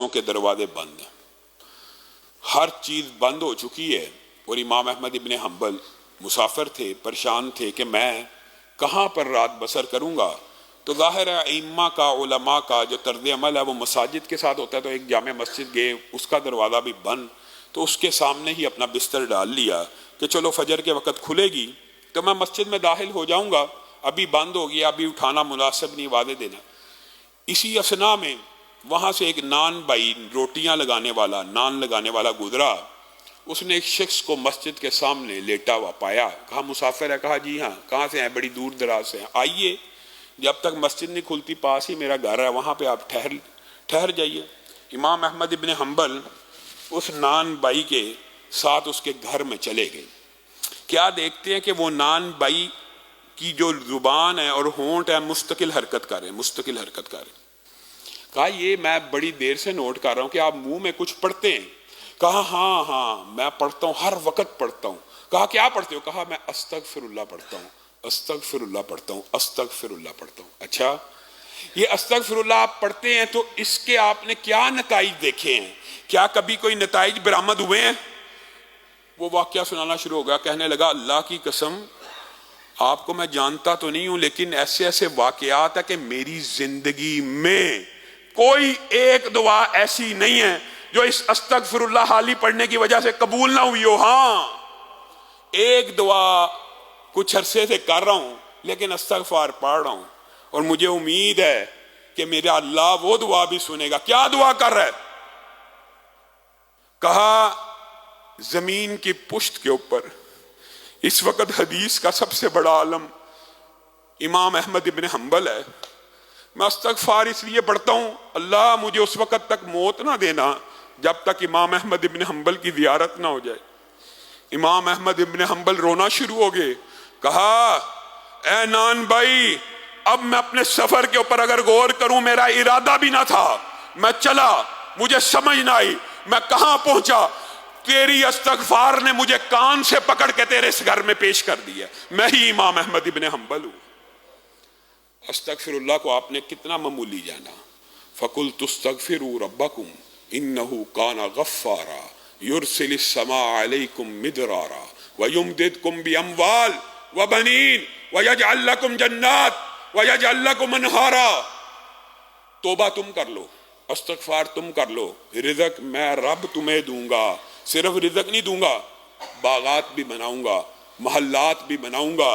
के दरवाजे बंद हैं, हर चीज़ बंद हो चुकी है। और इमाम अहमद इब्न हम्बल मुसाफिर थे, परेशान थे कि मैं कहाँ पर रात बसर करूँगा। तो ज़ाहिर है इम्मा का, उलमा का जो तर्ज अमल है वो मसाजिद के साथ होता है। तो एक जामे मस्जिद गए, उसका दरवाज़ा भी बंद, तो उसके सामने ही अपना बिस्तर डाल लिया कि चलो फजर के वक़्त खुलेगी तो मैं मस्जिद में दाखिल हो जाऊँगा, अभी बंद हो गया, अभी उठाना मुनासिब नहीं, वादे देना। इसी असना में वहाँ से एक नान भाई, रोटियाँ लगाने वाला, नान लगाने वाला गुजरा। उसने एक शख्स को मस्जिद के सामने लेटा हुआ पाया, कहा मुसाफिर है? कहा जी हाँ। कहाँ से हैं? बड़ी दूर दराज से हैं। आइए, जब तक मस्जिद नहीं खुलती पास ही मेरा घर है, वहाँ पे आप ठहर जाइए। इमाम अहमद इब्न हम्बल उस नान भाई के साथ उसके घर में चले गए। क्या देखते हैं कि वो नान भाई की जो जुबान है और होंठ है मुस्तकिल हरकत कर रहे हैं, मुस्तकिल हरकत कर रहे हैं। कहा ये मैं बड़ी देर से नोट कर रहा हूँ कि आप मुंह में कुछ पढ़ते हैं। कहा हाँ हाँ मैं पढ़ता हूँ, हर वक्त पढ़ता हूँ। कहा क्या पढ़ते हो? कहा मैं अस्तगफिरुल्लाह पढ़ता हूँ, अस्तगफिरुल्लाह पढ़ता हूँ, अस्तगफिरुल्लाह पढ़ता हूँ। अच्छा, ये अस्तगफिरुल्लाह आप पढ़ते हैं तो इसके आपने क्या नताइज देखे हैं? क्या कभी कोई नताइज बरामद हुए हैं? वो वाकया सुनाना शुरू हो गया। कहने लगा अल्लाह की कसम, आपको मैं जानता तो नहीं हूं, लेकिन ऐसे ऐसे वाकयात है कि मेरी जिंदगी में कोई एक दुआ ऐसी नहीं है जो इस अस्तगफिरुल्लाह हाली पढ़ने की वजह से कबूल ना हुई हो। हाँ, एक दुआ कुछ अरसे से कर रहा हूं, लेकिन अस्तगफार पढ़ रहा हूं और मुझे उम्मीद है कि मेरा अल्लाह वो दुआ भी सुनेगा। क्या दुआ कर रहा है? कहा जमीन की पुश्त के ऊपर इस वक्त हदीस का सबसे बड़ा आलम इमाम अहमद इब्न हम्बल है। मैं इस्तगफार इसलिए पढ़ता हूँ, अल्लाह मुझे उस वक्त तक मौत ना देना जब तक इमाम अहमद इब्न हम्बल की ज़ियारत ना हो जाए। इमाम अहमद इब्न हम्बल रोना शुरू हो गए। कहा ए नान भाई, अब मैं अपने सफर के ऊपर अगर गौर करूं, मेरा इरादा भी ना था, मैं चला, मुझे समझ ना आई मैं कहां पहुंचा। तेरी इस्तगफार ने मुझे कान से पकड़ के तेरे इस घर में पेश कर दिया। मैं ही इमाम अहमद इब्न हम्बल हूं। अस्तगफिरुल्लाह को आपने कितना मामूली जाना। फकुल तुस्तगफिरू रब्बकुम इन्नहु काना गफ्फारा युरसिलिस समा अलैकुम मिदरारा व युमदिदकुम बिअमवाल व बनीन व यजअल लकुम जन्नात व यजअल लकुम अनहारा। तौबा तुम कर लो, इस्तगफार तुम कर लो, रिज़्क मैं रब तुम्हें दूंगा। सिर्फ रिज़्क नहीं दूंगा, बागात भी बनाऊंगा, महल्लात भी बनाऊंगा।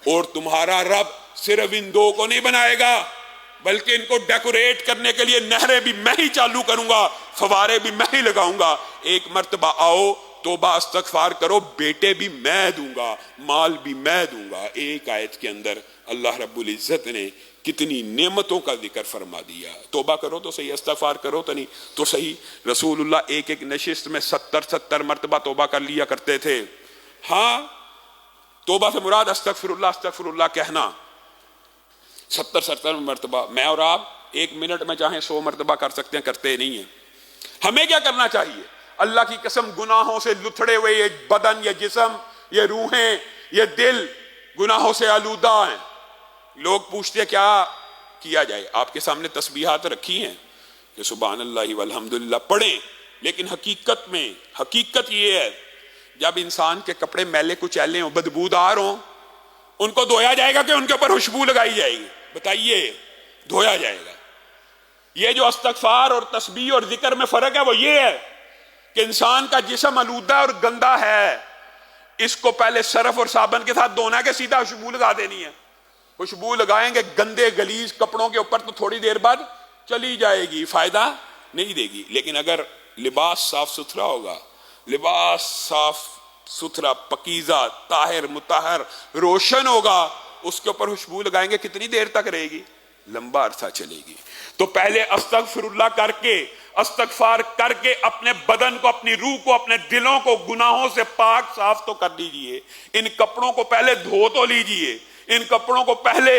और तुम्हारा रब सिर्फ इन दो को नहीं बनाएगा, बल्कि इनको डेकोरेट करने के लिए नहरें भी मैं ही चालू करूंगा, फवारे भी मैं ही लगाऊंगा। एक मर्तबा आओ, तौबा इस्तगफार करो, बेटे भी मैं दूंगा, माल भी मैं दूंगा। एक आयत के अंदर अल्लाह रब्बुल इज्जत ने कितनी नेमतों का जिक्र फरमा दिया। तौबा करो तो सही, इस्तगफार करो तो नहीं तो सही। रसूलुल्लाह एक एक नशिस्त में 70 मर्तबा तौबा कर लिया करते थे। हाँ, तौबा से मुराद अस्तगफिरुल्लाह अस्तगफिरुल्लाह कहना 70 मर्तबा। मैं और आप एक मिनट में चाहे 100 मर्तबा कर सकते हैं, करते नहीं है। हमें क्या करना चाहिए? अल्लाह की कसम, गुनाहों से लुथड़े हुए ये बदन, ये जिस्म, ये रूहें, ये दिल गुनाहों से आलूदा हैं। लोग पूछते क्या किया जाए? आपके सामने तस्बीहात रखी हैं कि सुभान अल्लाह वल्हम्दुलिल्लाह पढ़ें, लेकिन हकीकत ये है, जब इंसान के कपड़े मैले कुचैले हों, बदबूदार हों, उनको धोया जाएगा कि उनके ऊपर खुशबू लगाई जाएगी? बताइए, धोया जाएगा। ये जो इस्तगफार और तस्बीह और जिक्र में फर्क है वो ये है कि इंसान का जिस्म आलूदा और गंदा है, इसको पहले सरफ और साबन के साथ धोना है कि सीधा खुशबू लगा देनी है? खुशबू लगाएंगे गंदे गलीज कपड़ों के ऊपर तो थोड़ी देर बाद चली जाएगी, फायदा नहीं देगी। लेकिन अगर लिबास साफ सुथरा होगा, लिबास साफ सुथरा, पकीज़ा, ताहिर, मुताहर, रोशन होगा, उसके ऊपर खुशबू लगाएंगे, कितनी देर तक रहेगी? लंबा अरसा चलेगी। तो पहले अस्तगफिरुल्लाह करके, इस्तगफार करके अपने बदन को, अपनी रूह को, अपने दिलों को गुनाहों से पाक साफ तो कर लीजिए। इन कपड़ों को पहले धो तो लीजिए, इन कपड़ों को पहले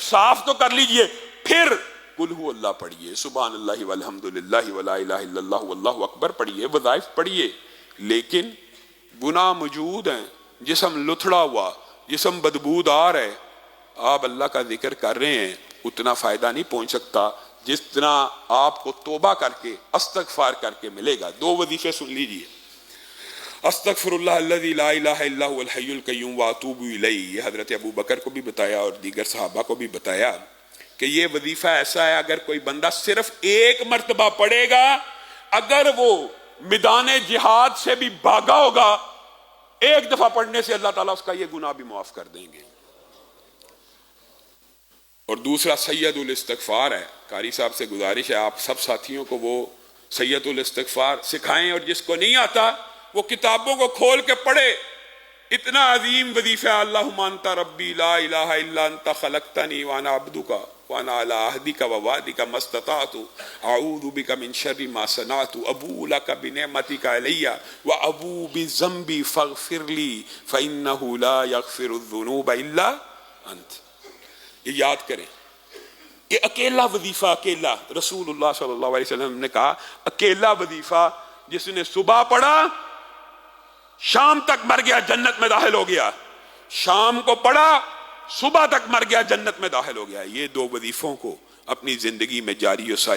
साफ तो कर लीजिए, फिर कुल हु अल्लाह पढ़िए, सुभान अल्लाह वल्हम्दुलिल्लाह वला इलाहा इल्लल्लाह वल्लाहु अकबर पढ़िए, वज़ाइफ पढ़िए। लेकिन गुनाह मौजूद हैं, जिस्म लुथड़ा हुआ, जिस्म बदबूदार है, आप अल्लाह का जिक्र कर रहे हैं, उतना फायदा नहीं पहुंच सकता جس طرح آپ کو توبہ کر کے استغفار کر کے ملے گا. 2 وظیفے سن لیجئے. استغفر اللہ الذی لا الہ الا هو الحی القیوم واتوب الیہ. یہ حضرت ابو بکر کو بھی بتایا اور دیگر صحابہ کو بھی بتایا کہ یہ وظیفہ ایسا ہے اگر کوئی بندہ صرف 1 مرتبہ پڑھے گا، اگر وہ میدان جہاد سے بھی بھاگا ہوگا، 1 دفعہ پڑھنے سے اللہ تعالیٰ اس کا یہ گناہ بھی معاف کر دیں گے. اور دوسرا سید الاستغفار ہے. قاری صاحب سے گزارش ہے آپ سب ساتھیوں کو وہ سید الاستغفار سکھائیں، اور جس کو نہیں آتا وہ کتابوں کو کھول کے پڑھے. اتنا عظیم وظیفہ. اللہم انت ربی لا الہ الا انت خلقتنی وانا عبدک وانا علی عہدک ووعدک ما استطعت اعوذ بک من شر ما صنعت ابوء لک بنعمتک علی وابوء بذنبی فاغفر لی فانہ لا یغفر الذنوب الا انت. یہ یاد کریں، یہ اکیلا وظیفہ، اکیلا. رسول اللہ صلی اللہ علیہ وسلم نے کہا اکیلا وظیفہ جس نے صبح پڑھا شام تک مر گیا جنت میں داخل ہو گیا، شام کو پڑھا صبح تک مر گیا جنت میں داخل ہو گیا. یہ 2 وظیفوں کو اپنی زندگی میں جاری و ساری